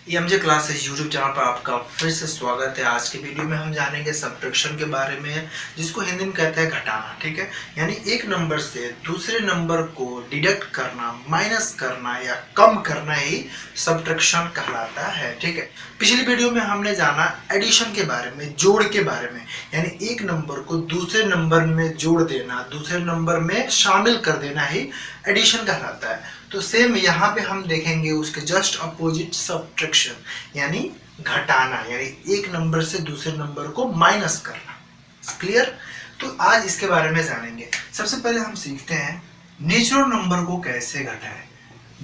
EMJ classes YouTube channel पर आपका फिर से स्वागत है। आज के वीडियो में हम जानेंगे सब्ट्रैक्शन के बारे में, जिसको हिंदी में कहते हैं घटाना। ठीक है, यानी एक नंबर से दूसरे नंबर को डिडक्ट करना, माइनस करना या कम करना ही सब्ट्रैक्शन कहलाता है। ठीक है, पिछली वीडियो में हमने जाना एडिशन के बारे में, जोड़ के बारे में, यानी एक नंबर को दूसरे नंबर में जोड़ देना, दूसरे नंबर में शामिल कर देना ही एडिशन कहलाता है। तो सेम यहाँ पे हम देखेंगे उसके जस्ट अपोजिट सब्ट्रैक्शन, यानी घटाना, यानी एक नंबर से दूसरे नंबर को माइनस करना। क्लियर? तो आज इसके बारे में जानेंगे। सबसे पहले हम सीखते हैं नेचुरल नंबर को कैसे घटाएं,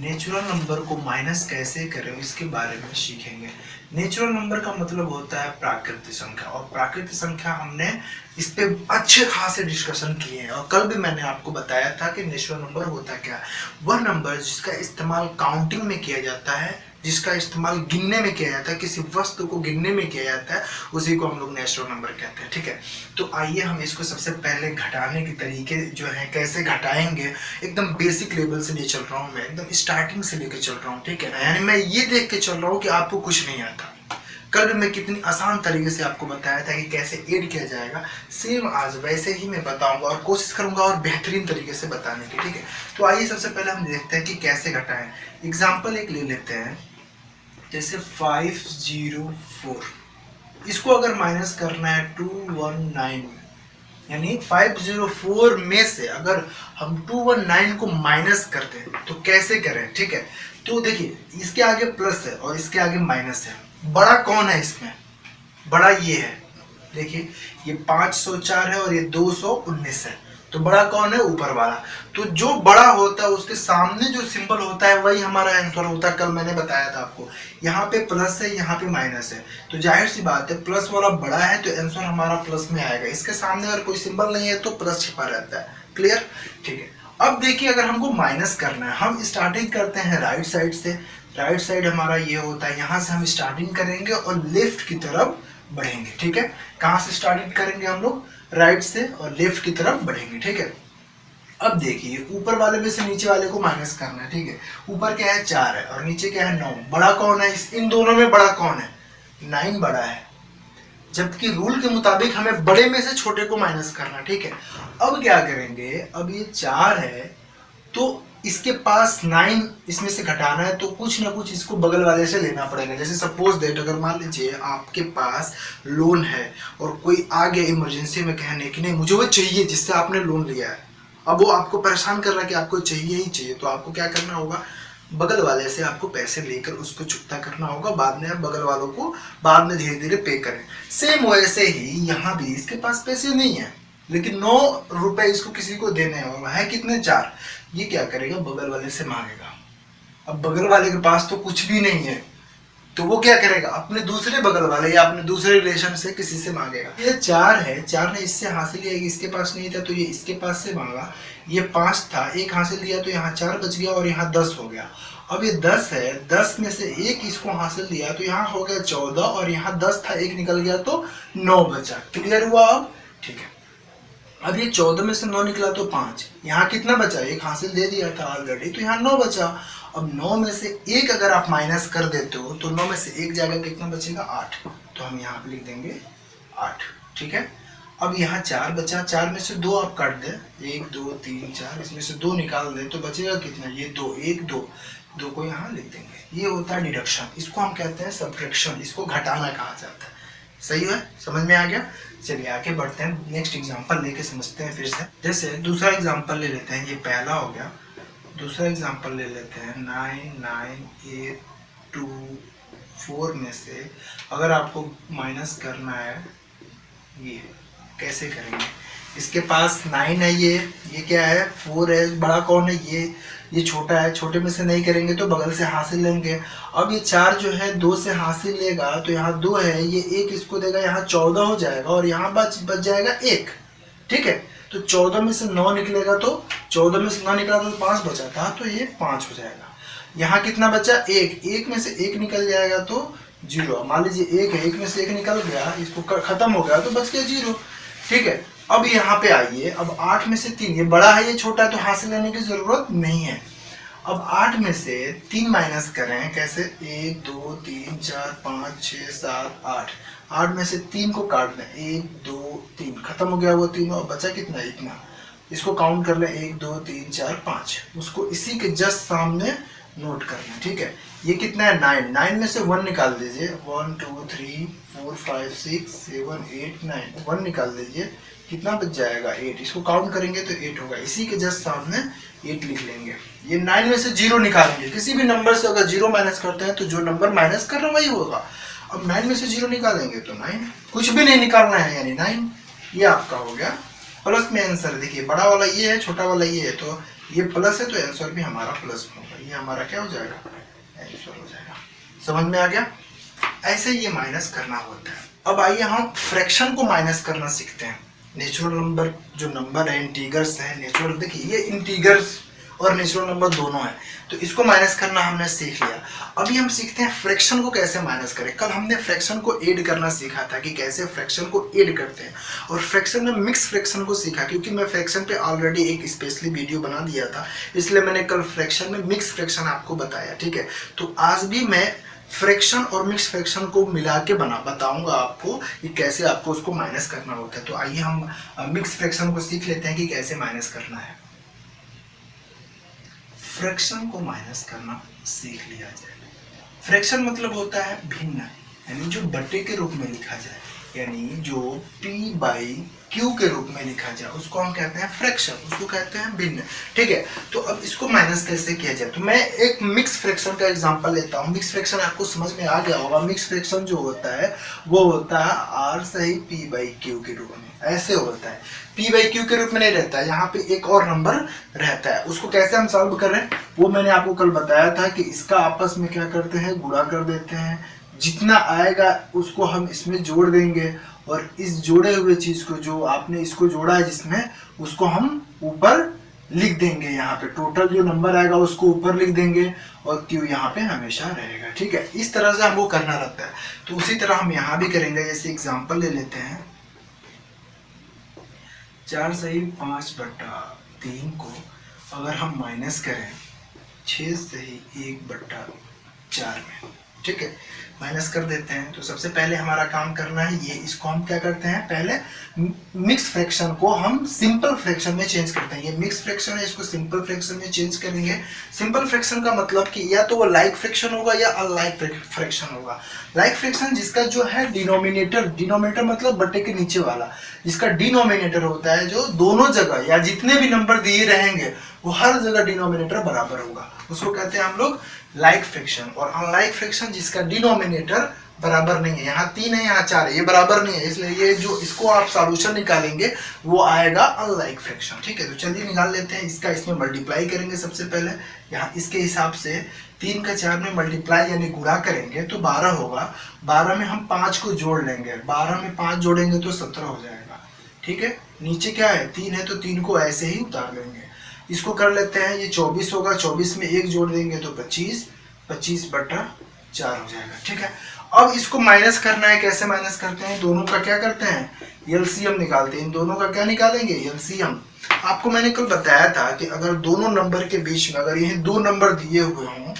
नेचुरल नंबर को माइनस कैसे करें, इसके बारे में सीखेंगे। नेचुरल नंबर का मतलब होता है प्राकृतिक संख्या, और प्राकृतिक संख्या हमने इस पे अच्छे खासे डिस्कशन किए हैं। और कल भी मैंने आपको बताया था कि नेचुरल नंबर होता क्या है। वह नंबर जिसका इस्तेमाल काउंटिंग में किया जाता है, जिसका इस्तेमाल गिनने में किया जाता है, किसी वस्तु को गिनने में किया जाता है, उसी को हम लोग नेचुरल नंबर कहते हैं। ठीक है, तो आइए हम इसको सबसे पहले घटाने के तरीके जो है कैसे घटाएंगे, एकदम बेसिक लेवल से ले चल रहा हूँ मैं, एकदम स्टार्टिंग से लेकर चल रहा हूँ। ठीक है, यानी मैं ये देख के चल रहा हूँ कि आपको कुछ नहीं आता। कल भी मैं कितनी आसान तरीके से आपको बताया था कि कैसे ऐड किया जाएगा, सेम आज वैसे ही मैं बताऊंगा और कोशिश करूंगा और बेहतरीन तरीके से बताने की। ठीक है, तो आइए सबसे पहले हम देखते हैं कि कैसे घटाएं। एग्जाम्पल एक ले लेते हैं, जैसे 504, इसको अगर माइनस करना है 219, यानी 504 में से अगर हम 219 को माइनस करते हैं तो कैसे करें। ठीक है, तो देखिए इसके आगे प्लस है और इसके आगे माइनस है। बड़ा कौन है इसमें? बड़ा ये है। देखिए ये 504 है और ये 219 है, तो बड़ा कौन है? ऊपर वाला। तो जो बड़ा होता है उसके सामने जो सिंबल होता है वही हमारा आंसर होता है। कल मैंने बताया था आपको, यहाँ पे प्लस है, यहाँ पे माइनस है, तो जाहिर सी बात है प्लस वाला बड़ा है तो आंसर हमारा प्लस में आएगा। इसके सामने अगर कोई सिंबल नहीं है तो प्लस छिपा रहता है। क्लियर? ठीक है, अब देखिए अगर हमको माइनस करना है, हम स्टार्टिंग करते हैं राइट साइड से। राइट साइड हमारा ये होता है, यहाँ से हम स्टार्टिंग करेंगे और लेफ्ट की तरफ बढ़ेंगे। ठीक है, कहाँ से स्टार्टिंग करेंगे हम लोग? राइट से, और लेफ्ट की तरफ बढ़ेंगे। ठीक है, अब देखिए ऊपर वाले में से नीचे वाले को माइनस करना है। ठीक है, ऊपर क्या है? 4 है और नीचे क्या है? 9। बड़ा कौन है? इन दोनों में बड़ा कौन है? 9 बड़ा है, जबकि रूल के मुताबिक हमें बड़े में से छोटे को माइनस करना। ठीक है, अब क्या करेंगे? अब ये 4 है तो इसके पास 9 इसमें से घटाना है, तो कुछ ना कुछ इसको बगल वाले से लेना पड़ेगा। जैसे सपोज दैट अगर मान लीजिए आपके पास लोन है और कोई आ गया इमरजेंसी में कहने कि नहीं मुझे वो चाहिए जिससे आपने लोन लिया है, अब वो आपको परेशान कर रहा है कि आपको चाहिए ही चाहिए, तो आपको क्या करना होगा? बगल वाले से आपको पैसे लेकर उसको चुकता करना होगा। बाद में आप बगल वालों को बाद में धीरे धीरे पे करें। सेम वैसे ही यहाँ भी इसके पास पैसे नहीं है, लेकिन 9 रुपए इसको किसी को देने हैं और है कितने? 4। ये क्या करेगा? बगल वाले से मांगेगा। अब बगल वाले के पास तो कुछ भी नहीं है, तो वो क्या करेगा? अपने दूसरे बगल वाले या अपने दूसरे रिलेशन से किसी से मांगेगा। ये 4 है, 4 ने इससे हासिल किया, इसके पास नहीं था तो ये इसके पास से मांगा। ये 5 था, एक हासिल लिया तो यहाँ 4 बच गया और यहाँ 10 हो गया। अब ये 10 है, 10 में से एक इसको हासिल लिया तो यहाँ हो गया 14, और यहाँ 10 था, एक निकल गया तो 9 बचा। क्लियर हुआ? अब ठीक है, अब ये 14 में से 9 निकला तो 5, यहाँ कितना बचा? एक हासिल दे दिया था ऑलरेडी, तो यहाँ 9 बचा। अब 9 में से एक अगर आप माइनस कर देते हो तो 9 में से एक जाएगा, कितना बचेगा? 8, तो हम यहाँ पे लिख देंगे 8। ठीक है, अब यहाँ 4 बचा, 4 में से 2 आप काट दें, 1 2 3 4, इसमें से 2 निकाल दें तो बचेगा कितना? ये 2, 1 2, 2 को यहाँ लिख देंगे। ये होता है डिडक्शन, इसको हम कहते हैं सब्ट्रैक्शन, इसको घटाना कहा जाता है। सही है? समझ में आ गया? चलिए आगे बढ़ते हैं, नेक्स्ट एग्जांपल लेके समझते हैं फिर से। जैसे दूसरा एग्जांपल ले लेते हैं, ये पहला हो गया। दूसरा एग्जांपल ले लेते हैं, 99824 में से अगर आपको माइनस करना है, ये कैसे करेंगे? इसके पास 9 है, ये क्या है? 4 है। बड़ा कौन है? ये छोटा है, छोटे में से नहीं करेंगे तो बगल से हासिल लेंगे। अब ये 4 जो है 2 से हासिल लेगा तो यहाँ 2 है, ये 1 इसको देगा, यहाँ 14 हो जाएगा और यहाँ बच जाएगा 1। ठीक है, तो 14 में से 9 निकलेगा तो 14 में से 9 निकला तो 5 बचा था, तो ये 5 हो जाएगा। यहाँ कितना बचा? 1, 1 में से 1 निकल जाएगा तो 0। मान लीजिए 1 है, 1 में से 1 निकल गया, इसको खत्म हो गया तो बच गया 0। ठीक है, अब यहाँ पे आइए, अब 8 में से 3, ये बड़ा है ये छोटा है, तो हासिल लेने की जरूरत नहीं है। अब 8 में से 3 माइनस करें कैसे, 1 2 3 4 5 6 7 8। 8 में से 3 को काट दें, 1 2 3, खत्म हो गया वो तीनों, और बचा कितना, इतना। इसको काउंट कर लें, 1 2 3 4 5, उसको इसी के जस्ट सामने नोट कर लें, ठीक है। ये कितना है, 9। 9 में से 1 निकाल दीजिए, 1 2 3 4 5 6 7 8 9, 1 निकाल दीजिए, कितना बच जाएगा, 8। इसको काउंट करेंगे तो 8 होगा, इसी के जस्ट सामने 8 लिख लेंगे। ये 9 में से 0 निकालेंगे, किसी भी नंबर से अगर 0 माइनस करते हैं तो जो नंबर माइनस कर रहे हैं वही होगा। अब 9 में से 0 निकालेंगे तो 9, कुछ भी नहीं निकालना है, यानी 9। ये आपका हो गया प्लस में आंसर। देखिए बड़ा वाला ये है, छोटा वाला ये है, तो ये प्लस है तो आंसर भी हमारा प्लस में होगा। ये हमारा क्या हो जाएगा, आंसर हो जाएगा। समझ में आ गया। ऐसे ये माइनस करना होता है। अब आइए हम फ्रैक्शन को माइनस करना सीखते हैं। नेचुरल नंबर जो नंबर है, इंटीगर्स है, नेचुरल, देखिए ये इंटीगर्स और नेचुरल नंबर दोनों है, तो इसको माइनस करना हमने सीख लिया। अभी हम सीखते हैं फ्रैक्शन को कैसे माइनस करें। कल हमने फ्रैक्शन को ऐड करना सीखा था कि कैसे फ्रैक्शन को ऐड करते हैं, और फ्रैक्शन में मिक्स फ्रैक्शन को सीखा, क्योंकि मैं फ्रैक्शन पे ऑलरेडी एक स्पेशली वीडियो बना दिया था, इसलिए मैंने कल फ्रैक्शन में मिक्स फ्रैक्शन आपको बताया, ठीक है। तो आज भी मैं फ्रैक्शन और मिक्स फ्रैक्शन को मिला के बताऊंगा आपको कि कैसे आपको उसको माइनस करना होता है। तो आइए हम मिक्स फ्रैक्शन को सीख लेते हैं कि कैसे माइनस करना है। फ्रैक्शन को माइनस करना सीख लिया जाए। फ्रैक्शन मतलब होता है भिन्न, यानी जो बटे के रूप में लिखा जाए, यानी जो p बाई क्यू के रूप में लिखा जाए उसको हम कहते हैं फ्रैक्शन, उसको कहते हैं भिन्न, ठीक है। तो अब इसको माइनस कैसे किया जाए, तो मैं एक मिक्स फ्रैक्शन का एग्जांपल लेता हूँ। मिक्स फ्रैक्शन आपको समझ में आ गया होगा। मिक्स फ्रैक्शन जो होता है वो होता है r सही p बाई क्यू के रूप में, ऐसे होता है। p बाई क्यू के रूप में नहीं रहता है, यहाँ पे एक और नंबर रहता है। उसको कैसे हम सॉल्व कर रहे हैं वो मैंने आपको कल बताया था कि इसका आपस में क्या करते हैं, गुणा कर देते हैं, जितना आएगा उसको हम इसमें जोड़ देंगे, और इस जोड़े हुए चीज को, जो आपने इसको जोड़ा है जिसमें, उसको हम ऊपर लिख देंगे। यहाँ पे टोटल जो नंबर आएगा उसको ऊपर लिख देंगे, और क्यू यहाँ पे हमेशा रहेगा, ठीक है। इस तरह से हमको करना रहता है। तो उसी तरह हम यहाँ भी करेंगे। जैसे एग्जाम्पल ले लेते हैं, 4 सही 5/3 को अगर हम माइनस करें 6 सही 1/4 में, ठीक है, माइनस कर देते हैं। तो सबसे पहले हमारा काम करना है ये, इसको हम क्या करते हैं, पहले मिक्स फ्रैक्शन को हम सिंपल फ्रैक्शन में चेंज करते हैं। ये मिक्स फ्रैक्शन है, इसको सिंपल फ्रैक्शन में चेंज करेंगे। सिंपल फ्रैक्शन का मतलब कि या तो वो लाइक फ्रैक्शन होगा या अनलाइक फ्रैक्शन होगा। लाइक फ्रैक्शन जिसका जो है डिनोमिनेटर, डिनोमिनेटर मतलब बट्टे के नीचे वाला, जिसका डिनोमिनेटर होता है जो दोनों जगह या जितने भी नंबर दिए रहेंगे वो हर जगह डिनोमिनेटर बराबर होगा, उसको कहते हैं हम लोग लाइक फ्रैक्शन। और अनलाइक फ्रैक्शन जिसका डिनोमिनेटर बराबर नहीं है, यहाँ 3 है यहाँ 4 है, ये बराबर नहीं है, इसलिए ये जो इसको आप सॉल्यूशन निकालेंगे वो आएगा अनलाइक फ्रैक्शन, ठीक है। तो चलिए निकाल लेते हैं। इसका इसमें मल्टीप्लाई करेंगे सबसे पहले, यहाँ इसके हिसाब से 3 का 4 में मल्टीप्लाई यानी गुणा करेंगे तो 12 होगा। 12 में हम 5 को जोड़ लेंगे, 12 में 5 जोड़ेंगे तो 17 हो जाएगा, ठीक है। नीचे क्या है, 3 है तो 3 को ऐसे ही उतार लेंगे। इसको कर लेते हैं, ये 24 होगा, 24 में 1 जोड़ देंगे तो 25, 25/4 हो जाएगा, ठीक है। अब इसको माइनस करना है। कैसे माइनस करते हैं, दोनों का क्या करते हैं, एलसीएम निकालते हैं। इन दोनों का क्या निकालेंगे, एलसीएम। आपको मैंने कल बताया था कि अगर दोनों नंबर के बीच में अगर ये 2 नंबर दिए हुए हों,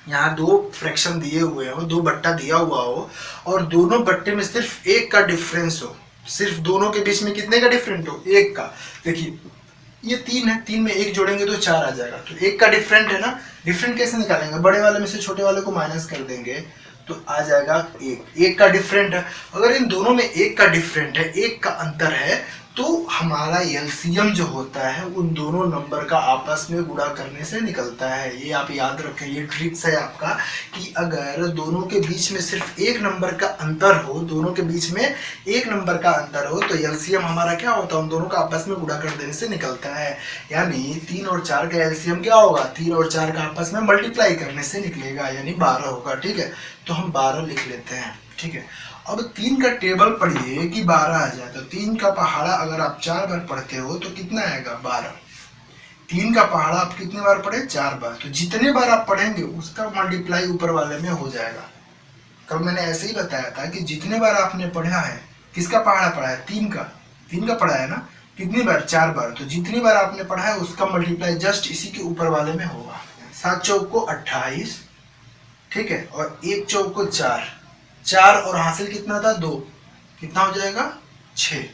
यहाँ 2 फ्रैक्शन दिए हुए हो, 2 बट्टा दिया हुआ हो, और दोनों बट्टे में सिर्फ 1 का डिफरेंस हो, सिर्फ दोनों के बीच में कितने का डिफरेंट हो, 1 का। देखिए ये 3 है, 3 में 1 जोड़ेंगे तो 4 आ जाएगा, तो 1 का डिफरेंट है ना। डिफरेंट कैसे निकालेंगे, बड़े वाले में से छोटे वाले को माइनस कर देंगे तो आ जाएगा 1 का डिफरेंट है। अगर इन दोनों में 1 का डिफरेंट है, 1 का अंतर है, तो हमारा एलसीएम जो होता है उन दोनों नंबर का आपस में गुणा करने से निकलता है। ये आप याद रखें, ये ट्रिक्स है आपका कि अगर दोनों के बीच में सिर्फ 1 नंबर का अंतर हो, दोनों के बीच में 1 नंबर का अंतर हो, तो एलसीएम हमारा क्या होता है, उन दोनों का आपस में गुणा कर देने से निकलता है। यानी 3 और 4 का एलसीएम क्या होगा, 3 और 4 का आपस में मल्टीप्लाई करने से निकलेगा, यानी 12 होगा, ठीक है। तो हम 12 लिख लेते हैं, ठीक है। अब 3 का टेबल पढ़िए कि 12 आ जाए, तो 3 का पहाड़ा अगर आप 4 बार पढ़ते हो तो कितना आएगा, 12। 3 का पहाड़ा आप कितने बार पढ़े, 4 बार, तो जितने बार आप पढ़ेंगे उसका मल्टीप्लाई ऊपर वाले में हो जाएगा। कल मैंने ऐसे ही बताया था कि जितने बार आपने पढ़ा है, किसका पहाड़ा पढ़ा है, 3 का पढ़ा है ना, कितनी बार, 4 बार। तो जितनी बार आपने पढ़ा है उसका मल्टीप्लाई जस्ट इसी के ऊपर वाले में होगा। 7 चौक को 28, ठीक है, और 1 चौक को 4, 4 और हासिल कितना था 2, कितना हो जाएगा 6।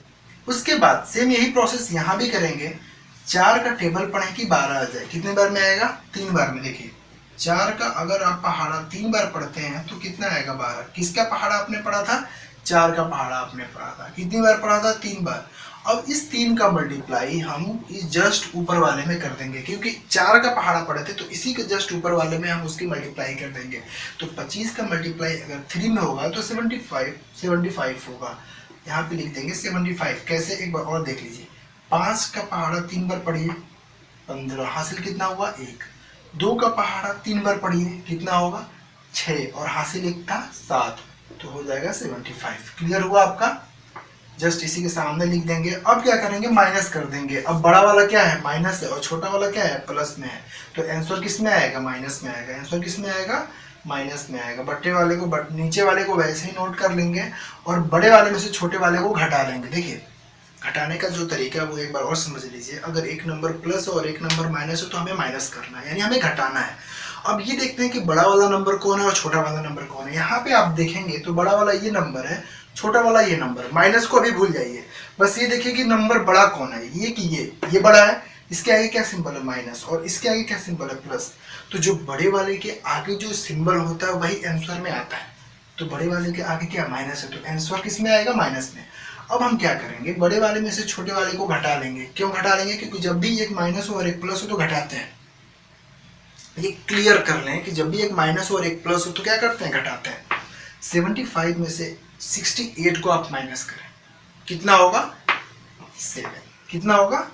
उसके बाद सेम यही प्रोसेस यहाँ भी करेंगे। 4 का टेबल पढ़ें कि 12 आ जाए, कितने बार में आएगा, 3 बार में। देखिए 4 का अगर आप पहाड़ा 3 बार पढ़ते हैं तो कितना आएगा 12। किसका पहाड़ा आपने पढ़ा था, 4 का पहाड़ा आपने पढ़ा था, कितनी बार पढ़ा था, 3 बार। अब इस 3 का मल्टीप्लाई हम इस जस्ट ऊपर वाले में कर देंगे, क्योंकि 4 का पहाड़ा पढ़े थे तो इसी के जस्ट ऊपर वाले में हम उसकी मल्टीप्लाई कर देंगे। तो 25 का मल्टीप्लाई अगर 3 में होगा तो 75 होगा। यहाँ पे लिख देंगे 75। कैसे, एक बार और देख लीजिए। 5 का पहाड़ा 3 बार पढ़िए, 15, हासिल कितना हुआ 1। 2 का पहाड़ा 3 बार पढ़िए, कितना होगा 6, और हासिल 1 था 7, तो हो जाएगा 75। क्लियर हुआ आपका। जस्ट इसी के सामने लिख देंगे। अब क्या करेंगे, माइनस कर देंगे। अब बड़ा वाला क्या है, माइनस है, और छोटा वाला क्या है, प्लस में है। तो आंसर किस में आएगा, माइनस में आएगा। आंसर किस में आएगा, माइनस में आएगा। बट्टे वाले को नीचे वाले को वैसे ही नोट कर लेंगे, और बड़े वाले में से छोटे वाले को घटा लेंगे। देखिए घटाने का जो तरीका है वो एक बार और समझ लीजिए। अगर एक नंबर प्लस और एक नंबर माइनस हो तो हमें माइनस करना है, यानी हमें घटाना है। अब ये देखते हैं कि बड़ा वाला नंबर कौन है और छोटा वाला नंबर कौन है। यहाँ पे आप देखेंगे तो बड़ा वाला ये नंबर है, छोटा वाला ये नंबर। माइनस को अभी भूल जाइए, बस ये देखिए कि नंबर बड़ा कौन है, ये कि ये बड़ा है। इसके आगे क्या सिंबल है, माइनस, और इसके आगे क्या सिंबल है, प्लस। तो जो बड़े वाले के आगे जो सिंबल होता है वही आंसर में आता है। तो बड़े वाले के आगे क्या, माइनस है, तो आंसर किस में आएगा, माइनस में। अब हम क्या करेंगे, बड़े वाले में से छोटे वाले को घटा लेंगे। क्यों घटा लेंगे, क्योंकि जब भी एक माइनस हो और एक प्लस हो तो घटाते हैं। ये क्लियर कर लें कि जब भी एक माइनस हो और एक प्लस हो तो क्या करते हैं, घटाते हैं। 75 में से 68 को आप माइनस करें, कितना होगा 7। कितना होगा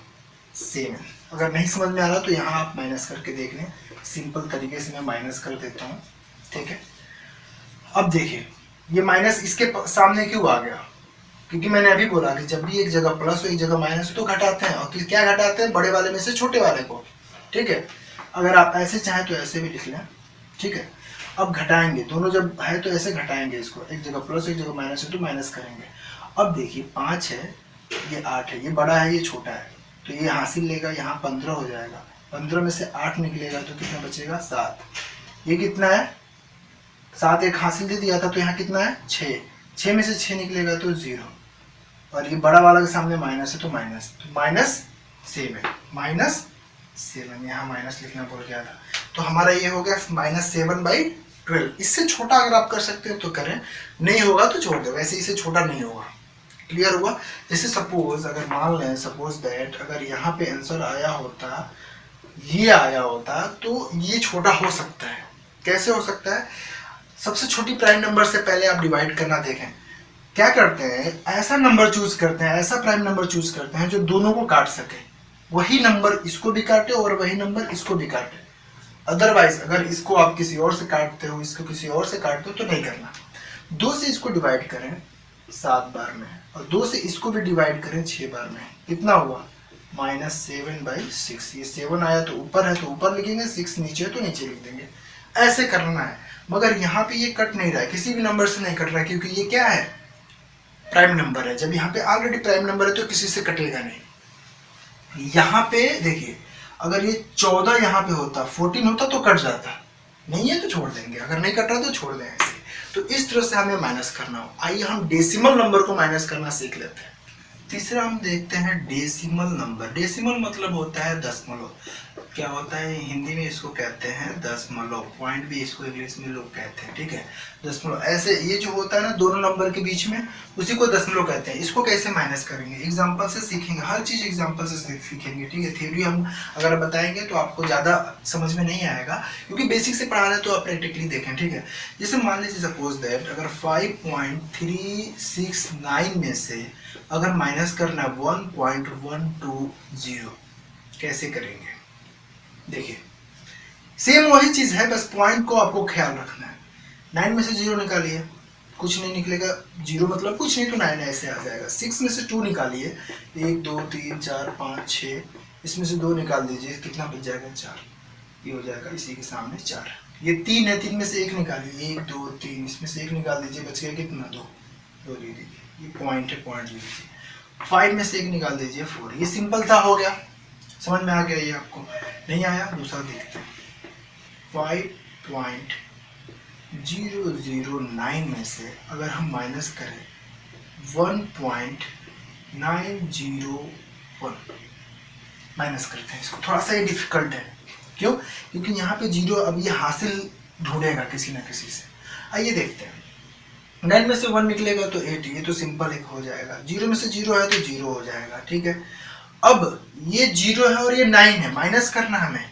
7। अगर नहीं समझ में आ रहा तो यहाँ आप माइनस करके देख लें। सिंपल तरीके से मैं माइनस कर देता हूँ, ठीक है। अब देखिए ये माइनस इसके सामने क्यों आ गया, क्योंकि मैंने अभी बोला कि जब भी एक जगह प्लस हो एक जगह माइनस हो तो घटाते हैं। और क्या घटाते हैं, बड़े वाले में से छोटे वाले को, ठीक है। अगर आप ऐसे चाहें तो ऐसे भी लिख लें, ठीक है। अब घटाएंगे, दोनों जब है तो ऐसे घटाएंगे इसको, एक जगह प्लस एक जगह माइनस है तो माइनस करेंगे। अब देखिए 5 है, ये 8 है, ये बड़ा है ये छोटा है, तो ये हासिल लेगा, यहाँ 15 हो जाएगा। 15 में से 8 निकलेगा तो कितना बचेगा 7। ये कितना है 7, एक हासिल दे दिया था तो यहाँ कितना है 6। 6 में से 6 निकलेगा तो 0, और ये बड़ा वाला के सामने माइनस है तो माइनस, तो -7, -7। यहाँ माइनस लिखना भूल गया था। तो हमारा ये हो गया -7/12। इससे छोटा अगर आप कर सकते हो तो करें, नहीं होगा तो छोड़ दो, वैसे इससे छोटा नहीं होगा। क्लियर हुआ। जैसे सपोज अगर मान लें, सपोज दैट अगर यहाँ पे आंसर आया होता, ये आया होता, तो ये छोटा हो सकता है। कैसे हो सकता है, सबसे छोटी प्राइम नंबर से पहले आप डिवाइड करना देखें। क्या करते हैं, ऐसा नंबर चूज करते हैं, ऐसा प्राइम नंबर चूज करते हैं जो दोनों को काट सके। वही नंबर इसको भी काटे और वही नंबर इसको भी काटे। अदरवाइज अगर इसको आप किसी और से काटते हो, इसको किसी और से काटते हो तो नहीं करना। 2 से इसको डिवाइड करें 7 बार में, और 2 से इसको भी डिवाइड करें 6 बार में, कितना हुआ -7/6। ये 7 आया तो ऊपर है तो ऊपर लिखेंगे, 6 नीचे है तो नीचे लिख देंगे। ऐसे करना है। मगर यहाँ पे ये कट नहीं रहा है, किसी भी नंबर से नहीं कट रहा है, क्योंकि ये क्या है, प्राइम नंबर है। जब यहाँ पे ऑलरेडी प्राइम नंबर है तो किसी से कटेगा नहीं। यहाँ पे देखिए अगर ये 14 यहाँ पे होता, 14 होता तो कट जाता, नहीं है तो छोड़ देंगे, अगर नहीं कट रहा तो छोड़ दें ऐसे। तो इस तरह से हमें माइनस करना हो। आइए हम डेसिमल नंबर को माइनस करना सीख लेते हैं। तीसरा हम देखते हैं डेसिमल नंबर। डेसिमल मतलब होता है दशमलव। क्या होता है, हिंदी में इसको कहते हैं दशमलव, पॉइंट भी इसको इंग्लिश में लोग कहते हैं, ठीक है। दशमलव ऐसे ये जो होता है ना दोनों नंबर के बीच में, उसी को दशमलव कहते हैं। इसको कैसे माइनस करेंगे, एग्जाम्पल से सीखेंगे, हर चीज़ एग्जाम्पल से सीखेंगे, ठीक है। थ्योरी हम अगर बताएंगे तो आपको ज़्यादा समझ में नहीं आएगा, क्योंकि बेसिक से पढ़ा रहे तो आप प्रैक्टिकली देखें, ठीक है। जैसे मान लीजिए सपोज दैट अगर 5.369 में से अगर माइनस करना 1.120, कैसे करेंगे, देखिए सेम वही चीज है, बस पॉइंट को आपको ख्याल रखना है। 9 में से 0 निकालिए, कुछ नहीं निकलेगा, 0 मतलब कुछ नहीं तो 9 ऐसे आ जाएगा। 6 में से 2 निकालिए, 1 2 3 4 5 6, इसमें से 2 निकाल दीजिए, कितना बच जाएगा 4, ये हो जाएगा इसी के सामने 4। ये 3 है, 3 में से 1 निकालिए, 1 2 3, इसमें से 1 निकाल दीजिए, बच गया कितना 2 दे दीजिए, ये पॉइंट है, पॉइंट ले लीजिए। 5 में से 1 निकाल दीजिए 4। ये सिंपल था, हो गया, समझ में आ गया ये आपको? नहीं आया? दूसरा देखते हैं। 5.009 में से अगर हम माइनस करें 1.901, माइनस करते हैं इसको। थोड़ा सा ये डिफिकल्ट है, क्यों? क्योंकि यहाँ पे जीरो अब ये हासिल ढूंढेगा किसी ना किसी से। आइए देखते हैं। 9 में से 1 निकलेगा तो 8, ये तो सिंपल एक हो जाएगा। 0 में से 0 है तो 0 हो जाएगा, ठीक है। अब ये 0 है और ये 9 है, माइनस करना हमें।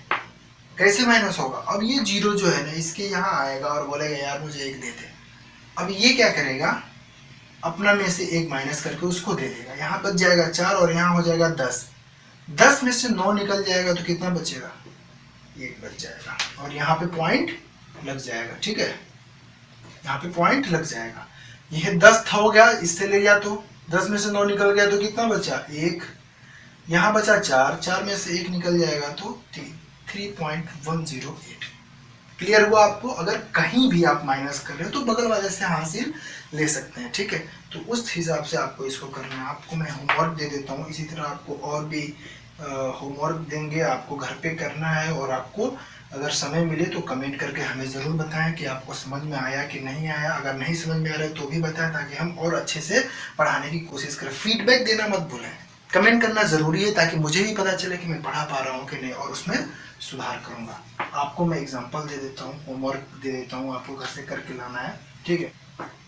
कैसे माइनस होगा? अब ये 0 जो है ना, इसके यहाँ आएगा और बोलेगा यार मुझे 1 दे दे। अब ये क्या करेगा? अपना में से 1 माइनस करके उसको दे देगा। यहाँ बच जाएगा 4 और यहाँ हो जाएगा 10। 10 में से 9 निकल जाएगा तो कितना बचेगा? 1 बच जाएगा और यहाँ पे पॉइंट लग जाएगा, ठीक है। यहाँ पे पॉइंट लग जाएगा। यह 10 था, हो गया, इससे ले गया तो 10 में से 9 निकल गया तो कितना बचा? 1। यहाँ बचा 4, 4 में से 1 निकल जाएगा तो 3.108। क्लियर हुआ आपको? अगर कहीं भी आप माइनस कर रहे हो तो बगल वाले से हासिल ले सकते हैं, ठीक है। तो उस हिसाब से आपको इसको करना है। आपको मैं होमवर्क दे देता हूँ, इसी तरह आपको और भी होमवर्क देंगे, आपको घर पे करना है। और आपको अगर समय मिले तो कमेंट करके हमें ज़रूर बताएं कि आपको समझ में आया कि नहीं आया। अगर नहीं समझ में आ रहा है तो भी बताएं, ताकि हम और अच्छे से पढ़ाने की कोशिश करें। फीडबैक देना मत भूलें, कमेंट करना ज़रूरी है, ताकि मुझे भी पता चले कि मैं पढ़ा पा रहा हूँ कि नहीं, और उसमें सुधार करूँगा। आपको मैं एग्जांपल दे देता हूँ, होमवर्क दे देता हूँ, आपको घर से करके लाना है, ठीक है।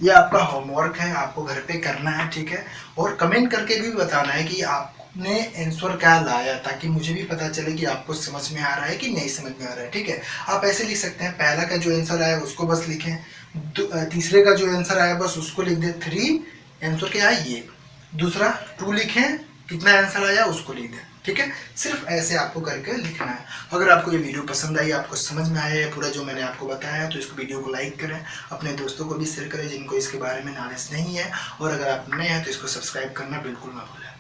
ये आपका होमवर्क है, आपको घर पे करना है, ठीक है। और कमेंट करके भी बताना है कि आपने आंसर क्या लाया, ताकि मुझे भी पता चले कि आपको समझ में आ रहा है कि नहीं समझ में आ रहा है, ठीक है। आप ऐसे लिख सकते हैं, पहला का जो आंसर आया उसको बस लिखें, तीसरे का जो आंसर आया बस उसको लिख दें, 3 आंसर क्या है ये। दूसरा 2 लिखें, कितना आंसर आया उसको लिख दें, ठीक है। सिर्फ ऐसे आपको करके लिखना है। अगर आपको ये वीडियो पसंद आई, आपको समझ में आया है पूरा जो मैंने आपको बताया है, तो इसको वीडियो को लाइक करें, अपने दोस्तों को भी शेयर करें जिनको इसके बारे में नॉलेज नहीं है। और अगर आप नए हैं तो इसको सब्सक्राइब करना बिल्कुल ना भूलें।